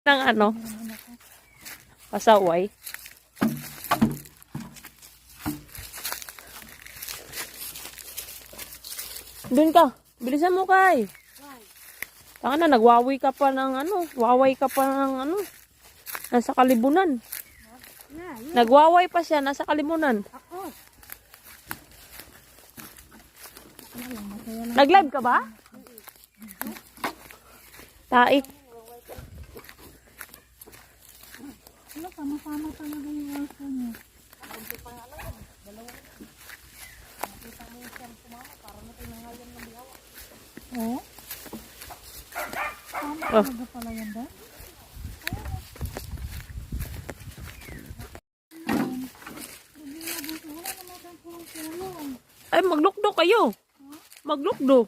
Ng ano? Pasaway. Doon ka. Bilisan mo, Kay. Taka na, nagwawi ka pa ng ano. Waway ka pa ng ano. Nasa kalibunan. Nagwaway pa siya, nasa kalibunan. Nag-live ka ba? Taik. Sama-sama talaga yung aso niya. Oh? Sama talaga pala yan ba? Ay, maglukdok kayo. Maglukdok.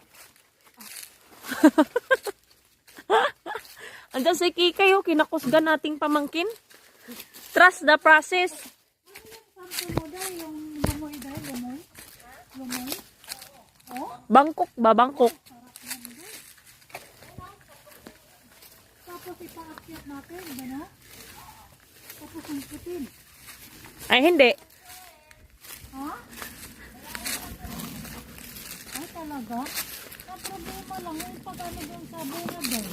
Andiyan si Kikay, kinakusgan nating pamangkin. Trust the process. Bangkok ba? Bangkok. Tapos ipaakyat natin, ba na? Tapos ang putin. Ay, hindi. Ha? Ay, talaga? Ang problema lang, yung pag-ano doon sa bunga doon.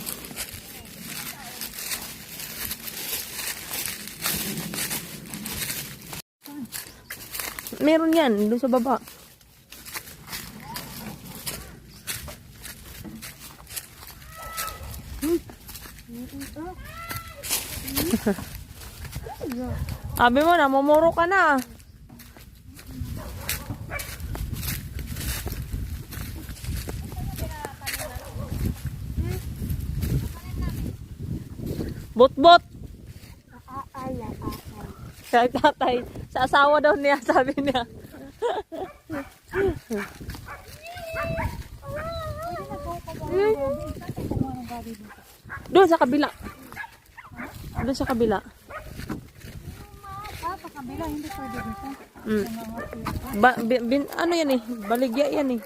Meron yan, doon sa baba. Sabi mo na, mamuro ka na. Bot-bot. Kaya tatay, sa asawa daw niya, sabi niya. Doon sa kabila. Doon sa kabila. Sa kabila, hindi pwede dito. Ano yan eh, baligya yan eh.